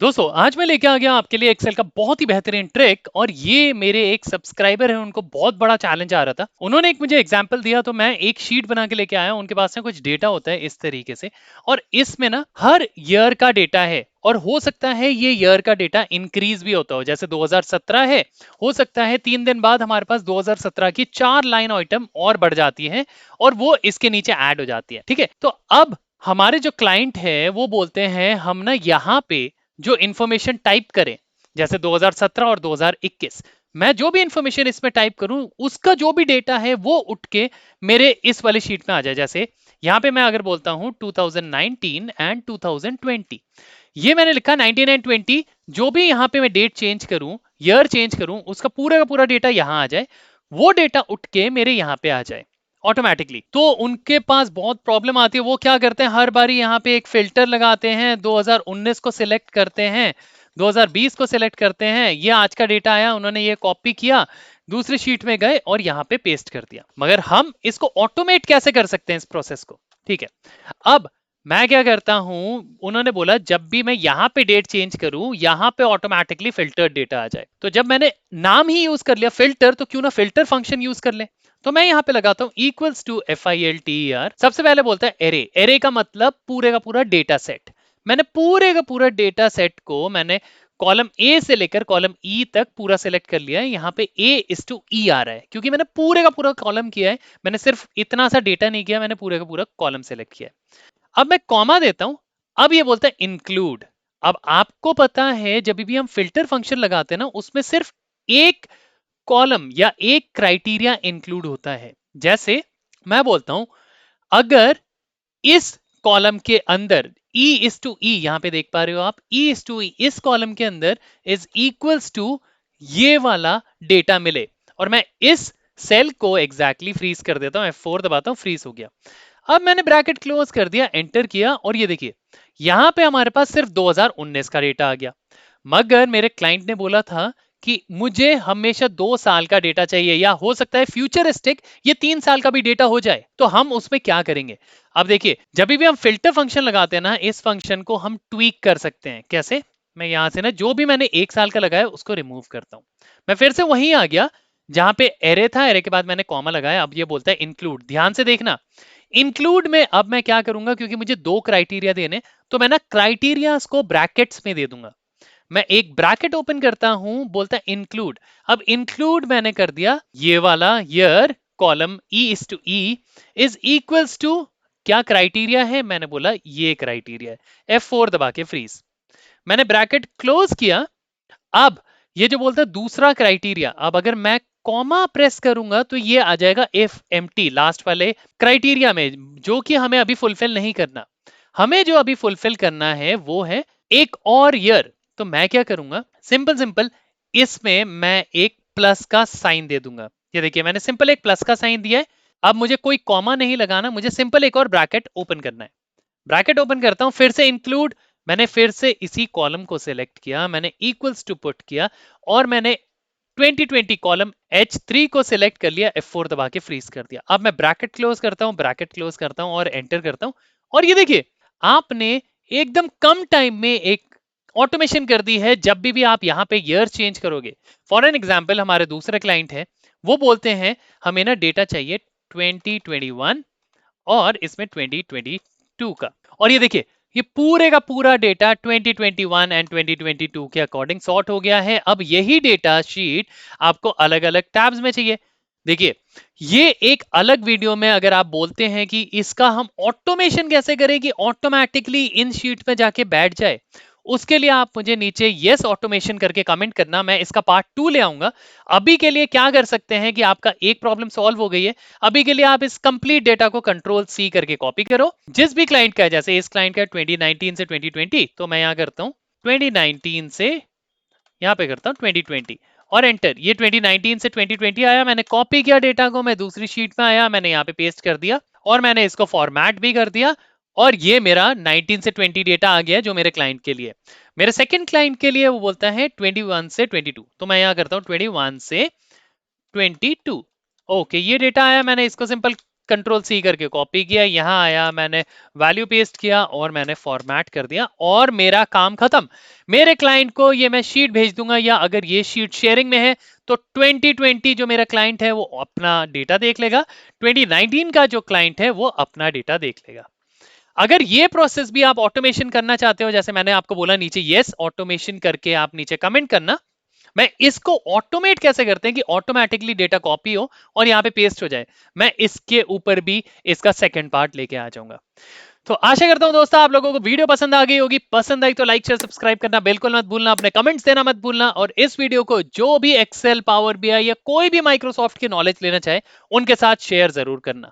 दोस्तों आज मैं लेके आ गया आपके लिए एक्सेल का बहुत ही बेहतरीन ट्रिक। और ये मेरे एक सब्सक्राइबर है, उनको बहुत बड़ा चैलेंज आ रहा था। उन्होंने एक मुझे एग्जांपल दिया तो मैं एक शीट बना के लेके आया। उनके पास ना कुछ डेटा होता है इस तरीके से, और इसमें ना हर ईयर का डेटा है। और हो सकता है ये ईयर का डेटा इंक्रीज भी होता हो, जैसे 2017 है, हो सकता है 3 दिन बाद हमारे पास 2017 की 4 लाइन आइटम और बढ़ जाती है और वो इसके नीचे ऐड हो जाती है। ठीक है, तो अब हमारे जो क्लाइंट है वो बोलते हैं हम ना यहाँ पे जो इंफॉर्मेशन टाइप करें, जैसे 2017 और 2021, मैं जो भी इंफॉर्मेशन इसमें टाइप करूं उसका जो भी डेटा है वो उठ के मेरे इस वाली शीट में आ जाए। जैसे यहां पे मैं अगर बोलता हूं 2019 एंड 2020, ये मैंने लिखा 19 एंड 20, जो भी यहां पे मैं डेट चेंज करूं, ईयर चेंज करूं, उसका पूरा का पूरा डेटा यहां आ जाए, वो डेटा उठ के मेरे यहां पे आ जाए ऑटोमेटिकली। तो उनके पास बहुत प्रॉब्लम आती है। वो क्या करते हैं, हर बारी यहाँ पे एक फिल्टर लगाते हैं, 2019 को सिलेक्ट करते हैं, 2020 को सिलेक्ट करते हैं, ये आज का डेटा आया, उन्होंने ये कॉपी किया, दूसरी शीट में गए और यहाँ पे पेस्ट कर दिया। मगर हम इसको ऑटोमेट कैसे कर सकते हैं इस प्रोसेस को? ठीक है, अब मैं क्या करता हूं, उन्होंने बोला जब भी मैं यहाँ पे डेट चेंज करूं यहाँ पे ऑटोमेटिकली फिल्टर्ड डेटा आ जाए। तो जब मैंने नाम ही यूज कर लिया फिल्टर, तो क्यों ना फिल्टर फंक्शन यूज कर ले। तो मैं यहाँ पे लगाता हूँ इक्वल्स टू FILTER। सबसे पहले बोलता है एरे। एरे का मतलब पूरे का पूरा डेटा सेट। मैंने पूरे का पूरा डेटा सेट को मैंने कॉलम ए से लेकर कॉलम ई तक पूरा सेलेक्ट कर लिया है। यहाँ पे A/E आ रहा है क्योंकि मैंने पूरे का पूरा कॉलम किया है, मैंने सिर्फ इतना सा डेटा नहीं किया, मैंने पूरे का पूरा कॉलम सेलेक्ट किया है। अब मैं कॉमा देता हूं, अब ये बोलता है इंक्लूड। अब आपको पता है जब भी हम फिल्टर फंक्शन लगाते हैं ना, उसमें सिर्फ एक कॉलम या एक क्राइटेरिया इंक्लूड होता है। जैसे मैं बोलता हूं अगर इस कॉलम के अंदर E/E, यहां पे देख पा रहे हो आप, E/E इस कॉलम के अंदर इज इक्वल्स टू ये वाला डेटा मिले, और मैं इस सेल को एग्जैक्टली फ्रीज कर देता हूं, F4 दबाता हूं, फ्रीज हो गया। अब मैंने ब्रैकेट क्लोज कर दिया, एंटर किया, और ये देखिए यहां पे हमारे पास सिर्फ 2019 का डेटा आ गया। मगर मेरे क्लाइंट ने बोला था कि मुझे हमेशा 2 साल का डेटा चाहिए, या हो सकता है फ्यूचरिस्टिक ये 3 साल का भी डेटा हो जाए। तो हम उसमें क्या करेंगे? अब देखिए जब भी हम फिल्टर फंक्शन लगाते हैं ना, इस फंक्शन को हम ट्वीक कर सकते हैं। कैसे? मैं यहां से ना जो भी मैंने 1 साल का लगाया उसको रिमूव करता हूं। मैं फिर से वहीं आ गया जहां पे एरे था, एरे के बाद मैंने कॉमा लगाया। अब ये बोलता है इंक्लूड। ध्यान से देखना, इंक्लूड में अब मैं क्या करूंगा, क्योंकि मुझे 2 क्राइटेरिया देने, तो मैं ना क्राइटेरिया को ब्रैकेट्स में दे दूंगा। मैं एक ब्रैकेट ओपन करता हूं, बोलता है इंक्लूड। अब इंक्लूड मैंने कर दिया ये वाला year column E/E is equals to क्या क्राइटेरिया है, मैंने बोला ये क्राइटेरिया है, F4 दबा के फ्रीज। मैंने ब्रैकेट क्लोज किया। अब ये जो बोलता है दूसरा क्राइटेरिया, अब अगर मैं कॉमा प्रेस करूंगा तो ये आ जाएगा इफ एम्प्टी लास्ट वाले क्राइटेरिया में, जो कि हमें अभी फुलफिल नहीं करना। हमें जो अभी फुलफिल करना है वो है एक और ईयर। तो मैं क्या करूंगा, सिंपल सिंपल इसमें मैं एक प्लस का साइन दे दूंगा। ये देखिए मैंने सिंपल एक प्लस का साइन दिया है। अब मुझे कोई कॉमा नहीं लगाना, मुझे सिंपल एक और ब्रैकेट ओपन करना है। ब्रैकेट ओपन करता हूं, फिर से इंक्लूड। मैंने फिर से इसी कॉलम को सिलेक्ट किया, मैंने इक्वल्स टू पुट किया, और मैंने 2020 कॉलम H3 को सिलेक्ट कर लिया, F4 दबा के फ्रीज कर दिया। अब मैं ब्रैकेट क्लोज करता हूं, ब्रैकेट क्लोज करता हूं और एंटर करता हूं, और ये देखिए आपने एकदम कम टाइम में एक ऑटोमेशन कर दी है। जब भी आप यहाँ पे ईयर चेंज करोगे, फॉर एन एग्जाम्पल हमारे दूसरे क्लाइंट है, वो बोलते हैं हमें ना डेटा चाहिए 2021 और इसमें 2022 का, और ये देखिए ये पूरे का पूरा डेटा 2021 एंड 2022 के अकॉर्डिंग सॉर्ट हो गया है। अब यही डेटा शीट आपको अलग अलग टैब्स में चाहिए। देखिए ये एक अलग वीडियो में अगर आप बोलते हैं कि इसका हम ऑटोमेशन कैसे करें कि ऑटोमेटिकली इन शीट में जाके बैठ जाए, उसके लिए आप मुझे नीचे यस ऑटोमेशन करके कमेंट करना, मैं इसका पार्ट 2 ले आऊंगा। अभी के लिए क्या कर सकते हैं कि आपका एक प्रॉब्लम सॉल्व हो गई है, अभी के लिए आप इस कंप्लीट डेटा को कंट्रोल C करके कॉपी करो। जिस भी क्लाइंट का है, जैसे इस क्लाइंट का 2019 से 2020, तो मैं यहाँ करता हूँ 2019 से यहाँ पे करता हूँ 2020 और एंटर। ये 2019 से 2020 आया, मैंने कॉपी किया डेटा को, मैं दूसरी शीट में आया, मैंने यहाँ पे पेस्ट कर दिया और मैंने इसको फॉर्मेट भी कर दिया, और ये मेरा 19 से 20 डेटा आ गया जो मेरे क्लाइंट के लिए। मेरे सेकंड क्लाइंट के लिए वो बोलता है 21 से 22, तो मैं यहाँ करता हूँ 21 से 22। ओके, ये डेटा आया, मैंने इसको सिंपल कंट्रोल सी करके कॉपी किया, यहाँ आया, मैंने वैल्यू पेस्ट किया और मैंने फॉर्मेट कर दिया और मेरा काम खत्म। मेरे क्लाइंट को ये मैं शीट भेज दूंगा, या अगर ये शीट शेयरिंग में है तो 2020 जो मेरा क्लाइंट है वो अपना डेटा देख लेगा, 2019 का जो क्लाइंट है वो अपना डेटा देख लेगा। अगर ये प्रोसेस भी आप ऑटोमेशन करना चाहते हो, जैसे मैंने आपको बोला नीचे यस ऑटोमेशन करके आप नीचे कमेंट करना, मैं इसको ऑटोमेट कैसे करते हैं कि ऑटोमेटिकली डेटा कॉपी हो और यहाँ पे पेस्ट हो जाए, मैं इसके ऊपर भी इसका सेकंड पार्ट लेके आ जाऊंगा। तो आशा करता हूं दोस्तों आप लोगों को वीडियो पसंद आ गई होगी। पसंद आई तो लाइक शेयर सब्सक्राइब करना बिल्कुल मत भूलना, अपने कमेंट्स देना मत भूलना, और इस वीडियो को जो भी एक्सेल, पावर बीआई या कोई भी माइक्रोसॉफ्ट की नॉलेज लेना चाहे उनके साथ शेयर जरूर करना।